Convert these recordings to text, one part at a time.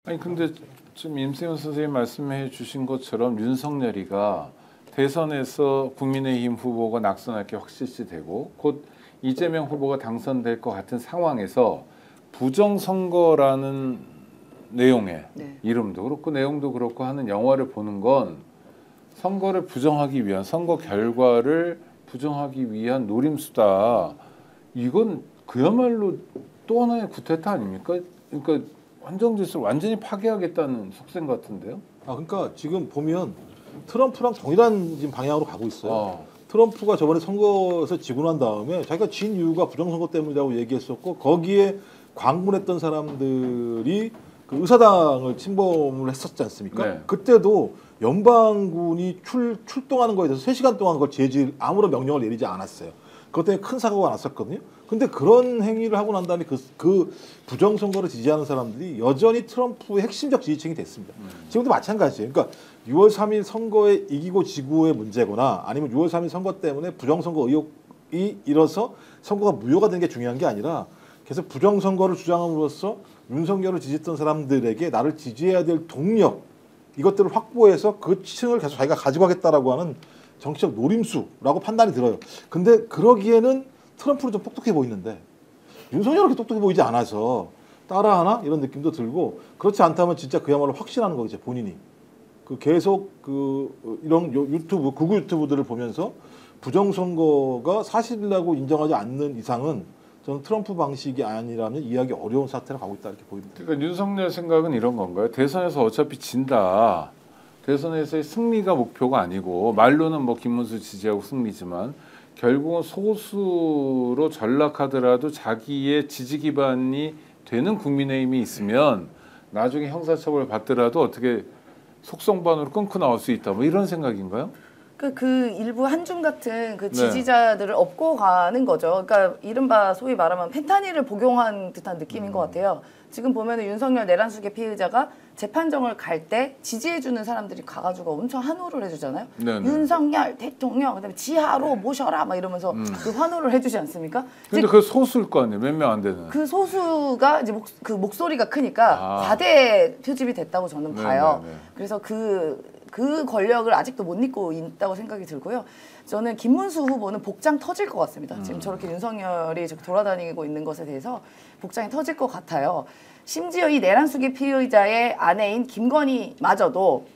아니 근데 지금 임세훈 선생님 말씀해 주신 것처럼 윤석열이가 대선에서 국민의힘 후보가 낙선할 게 확실시되고 곧 이재명 후보가 당선될 것 같은 상황에서 부정선거라는 내용의 이름도 그렇고 내용도 그렇고 하는 영화를 보는 건 선거를 부정하기 위한 선거 결과를 부정하기 위한 노림수다. 이건 그야말로 또 하나의 구태타 아닙니까? 그러니까 헌정 질서를 완전히 파괴하겠다는 속셈 같은데요. 그러니까 지금 보면 트럼프랑 동일한 지금 방향으로 가고 있어요. 트럼프가 저번에 선거에서 지고 난 다음에 자기가 진 이유가 부정선거 때문이라고 얘기했었고 거기에 광분했던 사람들이 그 의사당을 침범을 했었지 않습니까? 네. 그때도 연방군이 출동하는 거에 대해서 3시간 동안 그걸 아무런 명령을 내리지 않았어요. 그것 때문에 큰 사고가 났었거든요. 근데 그런 행위를 하고 난 다음에 그 부정선거를 지지하는 사람들이 여전히 트럼프의 핵심적 지지층이 됐습니다. 지금도 마찬가지예요. 그러니까 6월 3일 선거에 이기고 지구의 문제거나 아니면 6월 3일 선거 때문에 부정선거 의혹이 일어서 선거가 무효가 되는 게 중요한 게 아니라 계속 부정선거를 주장함으로써 윤석열을 지지했던 사람들에게 나를 지지해야 될 동력 이것들을 확보해서 그 층을 계속 자기가 가지고 가겠다라고 하는 정치적 노림수라고 판단이 들어요. 근데 그러기에는 트럼프는 좀 똑똑해 보이는데 윤석열은 그렇게 똑똑해 보이지 않아서 따라하나 이런 느낌도 들고 그렇지 않다면 진짜 그야말로 확신하는 거겠죠 본인이. 그 계속 이런 유튜브 극우 유튜브들을 보면서 부정선거가 사실이라고 인정하지 않는 이상은 저는 트럼프 방식이 아니라면 이해하기 어려운 사태로 가고 있다 이렇게 보입니다. 그러니까 윤석열 생각은 이런 건가요? 대선에서 어차피 진다. 대선에서의 승리가 목표가 아니고 말로는 뭐 김문수 지지하고 승리지만 결국은 소수로 전락하더라도 자기의 지지 기반이 되는 국민의힘이 있으면 나중에 형사처벌 받더라도 어떻게 속성반으로 끊고 나올 수 있다. 뭐 이런 생각인가요? 그 일부 한줌 같은 그 지지자들을 업고 가는 거죠. 그러니까 이른바 소위 말하면 펜타닐을 복용한 듯한 느낌인 것 같아요. 지금 보면은 윤석열 내란숙의 피의자가 재판정을 갈 때 지지해주는 사람들이 가가지고 엄청 환호를 해주잖아요. 네네. 윤석열 대통령 그다음에 지하로 모셔라 막 이러면서 그 환호를 해주지 않습니까? 근데 그 소수일 거 아니에요. 몇 명 안 되는. 그 소수가 이제 그 목소리가 크니까 과대 표집이 됐다고 저는 봐요. 네네네. 그래서 그 권력을 아직도 못 잊고 있다고 생각이 들고요. 저는 김문수 후보는 복장 터질 것 같습니다. 지금 저렇게 윤석열이 돌아다니고 있는 것에 대해서 복장이 터질 것 같아요. 심지어 이 내란숙의 피의자의 아내인 김건희마저도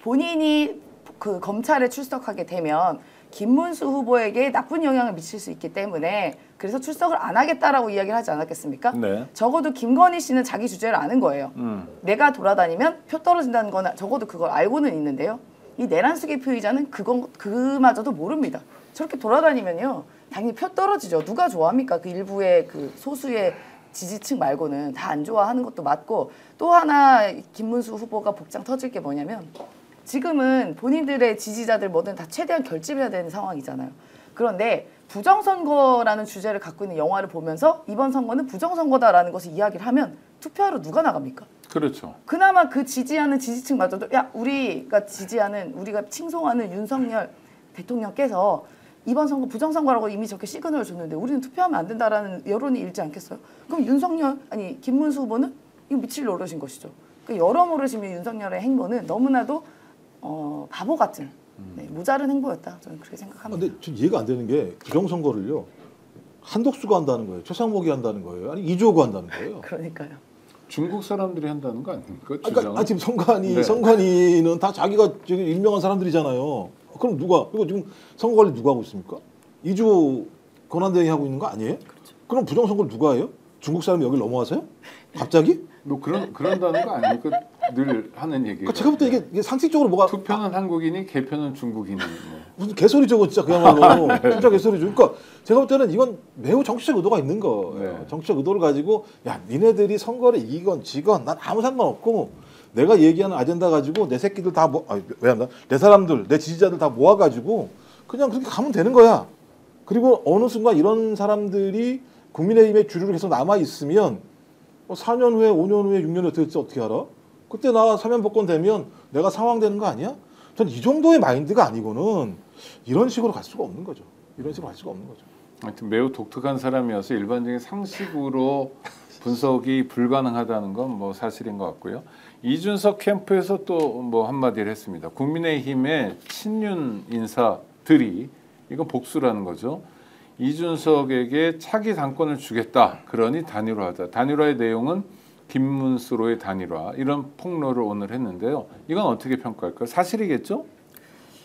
본인이 그 검찰에 출석하게 되면 김문수 후보에게 나쁜 영향을 미칠 수 있기 때문에 그래서 출석을 안 하겠다라고 이야기를 하지 않았겠습니까? 네. 적어도 김건희 씨는 자기 주제를 아는 거예요. 내가 돌아다니면 표 떨어진다는 건 적어도 그걸 알고는 있는데요. 이 내란숙의 피의자는 그마저도 모릅니다. 저렇게 돌아다니면요. 당연히 표 떨어지죠. 누가 좋아합니까? 그 일부의 그 소수의 지지층 말고는 다 안 좋아하는 것도 맞고 또 하나 김문수 후보가 복장 터질 게 뭐냐면 지금은 본인들의 지지자들 뭐든 다 최대한 결집해야 되는 상황이잖아요. 그런데 부정선거라는 주제를 갖고 있는 영화를 보면서 이번 선거는 부정선거다라는 것을 이야기를 하면 투표하러 누가 나갑니까? 그렇죠. 그나마 그 지지하는 지지층마저도 야 우리가 지지하는 우리가 칭송하는 윤석열 대통령께서 이번 선거 부정선거라고 이미 저렇게 시그널을 줬는데 우리는 투표하면 안 된다라는 여론이 일지 않겠어요? 그럼 김문수 후보는 이거 미칠 노릇인 것이죠. 그러니까 여러모로 지금 윤석열의 행보는 너무나도 바보 같은 모자른 행보였다. 저는 그렇게 생각합니다. 근데 좀 이해가 안 되는 게 부정선거를요. 한독수가 한다는 거예요. 최상목이 한다는 거예요. 아니 이주호가 한다는 거예요. 그러니까요. 중국 사람들이 한다는 거 아닙니까? 주장은? 지금 선관위는 다 자기가 지금 임명한 사람들이잖아요. 그럼 이거 지금 선거 관리 누가 하고 있습니까? 이주호 권한대행이 하고 있는 거 아니에요? 그렇죠. 그럼 부정선거를 누가 해요? 중국 사람이 여기 넘어와서요? 갑자기? 뭐 그런다는 거 아닙니까? 늘 하는 얘기가. 그러니까 제가 볼 때 이게 상식적으로 뭐가 투표는 한국인이 개표는 중국인이 뭐. 무슨 개소리죠, 그거 진짜 그야말로. 진짜 개소리죠. 그러니까 제가 볼 때는 이건 매우 정치적 의도가 있는 거예요. 네. 정치적 의도를 가지고 야 니네들이 선거를 이기건 지건 난 아무 상관없고 내가 얘기하는 아젠다 가지고 내 새끼들 다 내 사람들 내 지지자들 다 모아가지고 그냥 그렇게 가면 되는 거야. 그리고 어느 순간 이런 사람들이 국민의힘의 주류로 계속 남아 있으면 4년 후에 5년 후에 6년 후에 될지 어떻게 알아? 그때 나 사면 복권 되면 내가 상황되는 거 아니야? 전 이 정도의 마인드가 아니고는 이런 식으로 갈 수가 없는 거죠. 이런 식으로 갈 수가 없는 거죠. 하여튼 매우 독특한 사람이어서 일반적인 상식으로 분석이 불가능하다는 건 뭐 사실인 것 같고요. 이준석 캠프에서 또 뭐 한마디를 했습니다. 국민의힘의 친윤 인사들이 이건 복수라는 거죠. 이준석에게 차기 당권을 주겠다. 그러니 단일화하자. 단일화의 내용은 김문수로의 단일화 이런 폭로를 오늘 했는데요. 이건 어떻게 평가할까요? 사실이겠죠?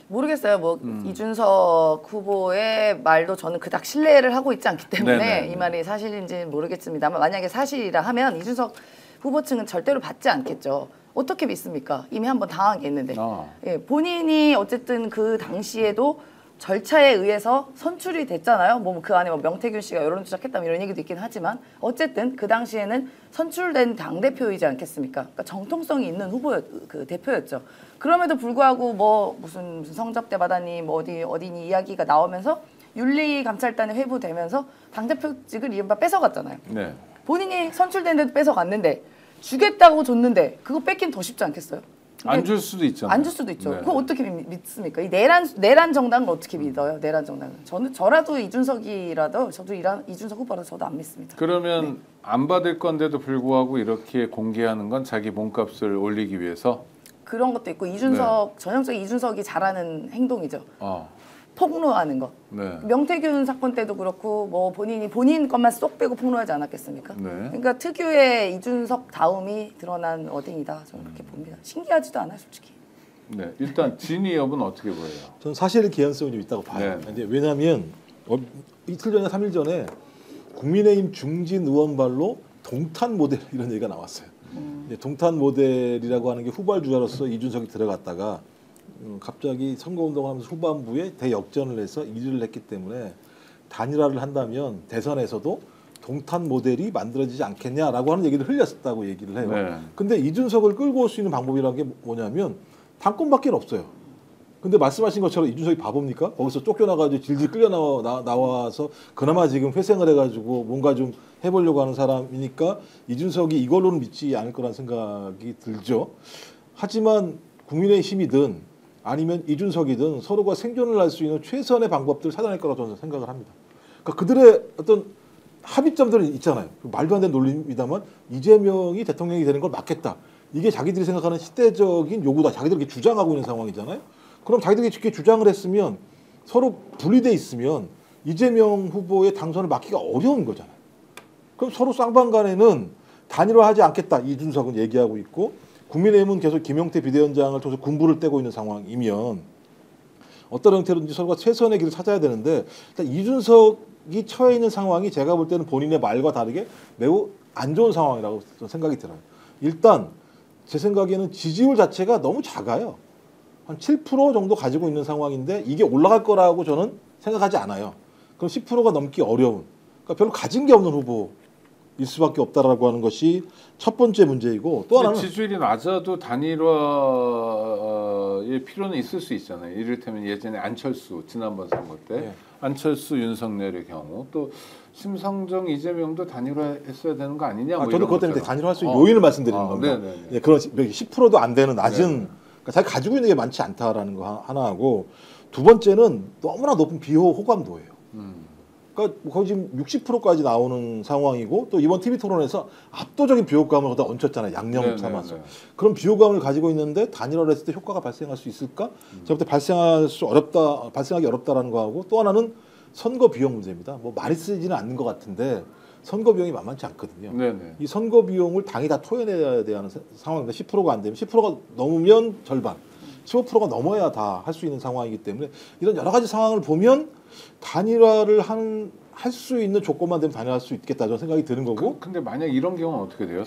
모르겠어요. 뭐 이준석 후보의 말도 저는 그닥 신뢰를 하고 있지 않기 때문에 네네. 이 말이 사실인지는 모르겠습니다만 만약에 사실이라 하면 이준석 후보 측은 절대로 받지 않겠죠. 어떻게 믿습니까? 이미 한번 당한 게 있는데. 예, 본인이 어쨌든 그 당시에도 절차에 의해서 선출이 됐잖아요. 뭐 그 안에 뭐 명태균 씨가 여론조작했다 이런 얘기도 있긴 하지만 어쨌든 그 당시에는 선출된 당 대표이지 않겠습니까? 그러니까 정통성이 있는 그 대표였죠. 그럼에도 불구하고 뭐 무슨 성접대 받았니 뭐 어디니 이야기가 나오면서 윤리감찰단에 회부되면서 당 대표직을 이른바 뺏어갔잖아요. 네. 본인이 선출됐는데도 뺏어갔는데 주겠다고 줬는데 그거 뺏긴 더 쉽지 않겠어요? 안 줄 수도 있잖아요. 안 줄 수도 있죠. 네. 그거 어떻게 믿습니까? 이 내란 정당을 어떻게 믿어요? 내란 정당은. 저라도 이준석이라도 저도 이준석 후보라도 저도 안 믿습니다. 그러면 안 받을 건데도 불구하고 이렇게 공개하는 건 자기 몸값을 올리기 위해서? 그런 것도 있고 전형적인 이준석이 잘하는 행동이죠. 폭로하는 거. 네. 명태균 사건 때도 그렇고 뭐 본인 것만 쏙 빼고 폭로하지 않았겠습니까? 네. 그러니까 특유의 이준석 다움이 드러난 어딩이다. 저는 그렇게 봅니다. 신기하지도 않아요, 솔직히. 네. 일단 진위 여부는 어떻게 보여요? 저는 사실 개연성이 좀 있다고 봐요. 네. 근데 왜냐하면 이틀 전에 3일 전에 국민의힘 중진 의원발로 동탄 모델 이런 얘기가 나왔어요. 이제 동탄 모델이라고 하는 게 후발 주자로서 이준석이 들어갔다가 갑자기 선거운동을 하면서 후반부에 대역전을 해서 1위를 했기 때문에 단일화를 한다면 대선에서도 동탄 모델이 만들어지지 않겠냐라고 하는 얘기를 흘렸다고 얘기를 해요. 네. 근데 이준석을 끌고 올 수 있는 방법이라는 게 뭐냐면 당권밖에 없어요. 근데 말씀하신 것처럼 이준석이 바보입니까? 거기서 쫓겨나가지고 질질 끌려 나와서 그나마 지금 회생을 해가지고 뭔가 좀 해보려고 하는 사람이니까 이준석이 이걸로는 믿지 않을 거란 생각이 들죠. 하지만 국민의힘이든 아니면 이준석이든 서로가 생존을 할 수 있는 최선의 방법들을 찾아낼 거라고 저는 생각을 합니다. 그러니까 그들의 어떤 합의점들은 있잖아요. 말도 안 되는 논리입니다만 이재명이 대통령이 되는 걸 막겠다. 이게 자기들이 생각하는 시대적인 요구다. 자기들이 이렇게 주장하고 있는 상황이잖아요. 그럼 자기들이 이렇게 주장을 했으면 서로 분리돼 있으면 이재명 후보의 당선을 막기가 어려운 거잖아요. 그럼 서로 쌍방 간에는 단일화하지 않겠다. 이준석은 얘기하고 있고 국민의힘은 계속 김용태 비대위원장을 통해서 군부를 떼고 있는 상황이면 어떤 형태로든지 서로가 최선의 길을 찾아야 되는데 일단 이준석이 처해 있는 상황이 제가 볼 때는 본인의 말과 다르게 매우 안 좋은 상황이라고 생각이 들어요. 일단 제 생각에는 지지율 자체가 너무 작아요. 한 7% 정도 가지고 있는 상황인데 이게 올라갈 거라고 저는 생각하지 않아요. 그럼 10%가 넘기 어려운, 그러니까 별로 가진 게 없는 후보일 수밖에 없다라고 하는 것이 첫 번째 문제이고 또 하나는 지지율이 낮아도 단일화의 필요는 있을 수 있잖아요. 이를테면 예전에 안철수 지난번 선거 때 네. 안철수 윤석열의 경우 또 심상정 이재명도 단일화했어야 되는 거 아니냐? 뭐 저도 이런 그것 때문에 것처럼. 단일화할 수 있는 요인을 말씀드리는 겁니다. 네네네. 예, 그런 10%도 안 되는 낮은 네네. 그러니까 자기 가지고 있는 게 많지 않다라는 거 하나하고 두 번째는 너무나 높은 비호 호감도예요. 그러니까 거의 지금 60%까지 나오는 상황이고 또 이번 TV 토론에서 압도적인 비호감을 거기다 얹혔잖아요. 양념 삼아서. 네네네. 그런 비호감을 가지고 있는데 단일화를 했을 때 효과가 발생할 수 있을까? 제가 볼 때 발생하기 어렵다라는 거하고 또 하나는 선거 비용 문제입니다. 뭐 많이 쓰지는 않는 것 같은데 선거 비용이 만만치 않거든요. 네네. 이 선거 비용을 당이 다 토해내야 되는 상황입니다. 10%가 안 되면 10%가 넘으면 절반, 15%가 넘어야 다 할 수 있는 상황이기 때문에 이런 여러 가지 상황을 보면 단일화를 할 수 있는 조건만 되면 단일화할 수 있겠다 저는 생각이 드는 거고. 근데 만약 이런 경우는 어떻게 돼요?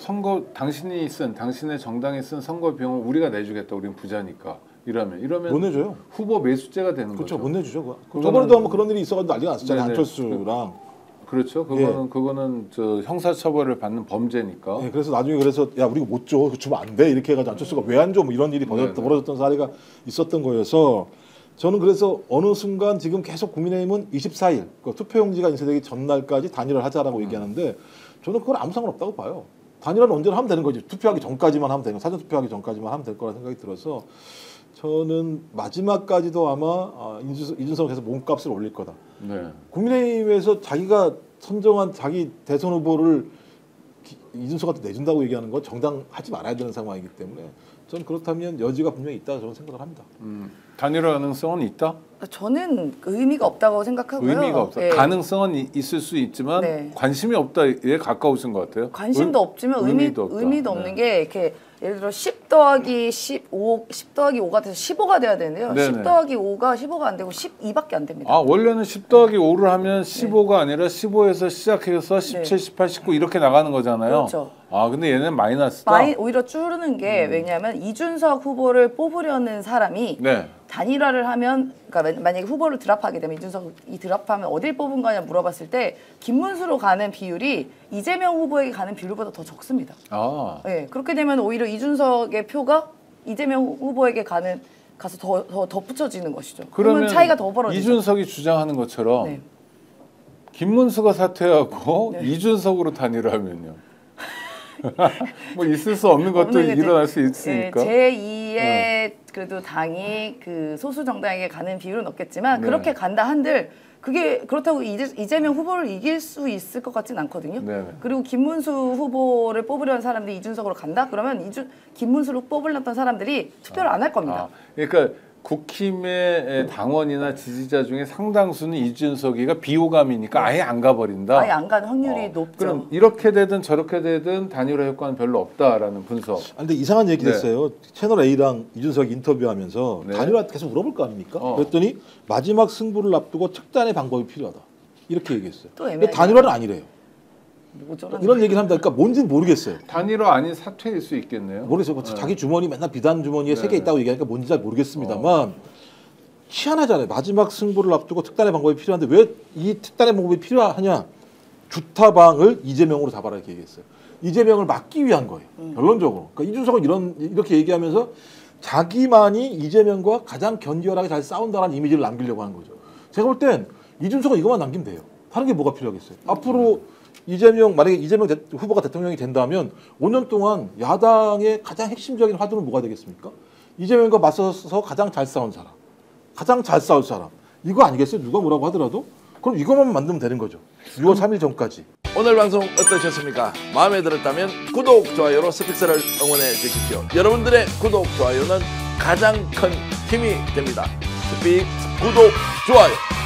당신의 정당이 쓴 선거 비용을 우리가 내주겠다. 우린 부자니까. 이러면 못 내줘요. 후보 매수죄가 되는 그렇죠. 거죠. 못 내주죠. 그거는- 저번에도 한번 그런 일이 있어가지고 난리가 났었잖아요. 네네. 안철수랑. 그렇죠. 그거는 저 형사처벌을 받는 범죄니까. 네, 그래서 나중에 야 우리가 못 줘. 그거 주면 안 돼. 이렇게 해가지고 안철수가 왜 안 줘? 뭐 이런 일이 벌어졌던 사례가 있었던 거여서 저는 그래서 어느 순간 지금 계속 국민의힘은 24일 투표용지가 인쇄되기 전날까지 단일화를 하자라고 얘기하는데 저는 그건 아무 상관없다고 봐요. 단일화는 언제나 하면 되는 거지. 투표하기 전까지만 하면 되는 거. 사전 투표하기 전까지만 하면 될 거라 생각이 들어서 저는 마지막까지도 아마 이준석은 계속 몸값을 올릴 거다. 네. 국민의힘에서 자기가 선정한 자기 대선 후보를 이준석한테 내준다고 얘기하는 건 정당하지 말아야 되는 상황이기 때문에 저는 그렇다면 여지가 분명히 있다 저는 생각을 합니다. 단일화 가능성은 있다? 저는 의미가 없다고 생각하고요. 의미가 없다. 예. 가능성은 있을 수 있지만 네. 관심이 없다에 가까우신 것 같아요. 관심도 없지만 의미도 없다. 의미도 없는 게 이렇게 예를 들어 10 더하기 15, 10 더하기 5가 돼서 15가 돼야 되는데요. 네네. 10 더하기 5가 15가 안 되고 12밖에 안 됩니다. 아 원래는 10 더하기 5를 하면 15가 아니라 15에서 시작해서 17, 18, 19 이렇게 나가는 거잖아요. 그렇죠. 아 근데 얘는 마이너스다. 오히려 줄는 게 왜냐하면 이준석 후보를 뽑으려는 사람이 네. 단일화를 하면 그러니까 만약에 후보를 드랍하게 되면 이준석이 드랍하면 어딜 뽑은 거냐 물어봤을 때 김문수로 가는 비율이 이재명 후보에게 가는 비율보다 더 적습니다. 아 네, 그렇게 되면 오히려 이준석의 표가 이재명 후보에게 가서 더 붙여지는 것이죠. 그러면 차이가 더 벌어지죠. 이준석이 주장하는 것처럼 네. 김문수가 사퇴하고 네. 이준석으로 단일화하면요. 뭐 있을 수 없는 것도 없는 게 일어날 수 있으니까. 제2의 그래도 당이 그 소수 정당에게 가는 비율은 없겠지만 네. 그렇게 간다 한들 그게 그렇다고 이재명 후보를 이길 수 있을 것 같진 않거든요. 네. 그리고 김문수 후보를 뽑으려는 사람들이 이준석으로 간다? 그러면 김문수를 뽑으려던 사람들이 투표를 안 할 겁니다. 그러니까 국힘의 당원이나 지지자 중에 상당수는 이준석이가 비호감이니까 아예 안 가버린다. 아예 안 가는 확률이 높죠. 그럼 이렇게 되든 저렇게 되든 단일화 효과는 별로 없다라는 분석. 아, 근데 이상한 얘기 네. 했어요. 채널 A랑 이준석 인터뷰하면서 네. 단일화 계속 물어볼 거 아닙니까? 그랬더니 마지막 승부를 앞두고 특단의 방법이 필요하다. 이렇게 얘기했어요. 또 근데 애매하게 단일화는 아니래요. 모자란 이런 얘기를 합니다. 그러니까 뭔지는 모르겠어요. 단일화 아닌 사퇴일 수 있겠네요. 모르겠어요. 자기 주머니 맨날 비단 주머니에 네. 3개 있다고 얘기하니까 뭔지 잘 모르겠습니다만 희한하잖아요. 마지막 승부를 앞두고 특단의 방법이 필요한데 왜 이 특단의 방법이 필요하냐? 주타방을 이재명으로 잡아라 이렇게 얘기했어요. 이재명을 막기 위한 거예요. 결론적으로. 그러니까 이준석은 이렇게 얘기하면서 자기만이 이재명과 가장 견디어하게 잘 싸운다는 이미지를 남기려고 하는 거죠. 제가 볼 땐 이준석은 이것만 남기면 돼요. 다른 게 뭐가 필요하겠어요. 앞으로 만약에 이재명 후보가 대통령이 된다면 5년 동안 야당의 가장 핵심적인 화두는 뭐가 되겠습니까? 이재명과 맞서서 가장 잘 싸운 사람, 가장 잘 싸울 사람. 이거 아니겠어요? 누가 뭐라고 하더라도? 그럼 이것만 만들면 되는 거죠. 6월 3일 전까지. 오늘 방송 어떠셨습니까? 마음에 들었다면 구독, 좋아요로 스픽스를 응원해 주십시오. 여러분들의 구독, 좋아요는 가장 큰 힘이 됩니다. 스픽 구독, 좋아요.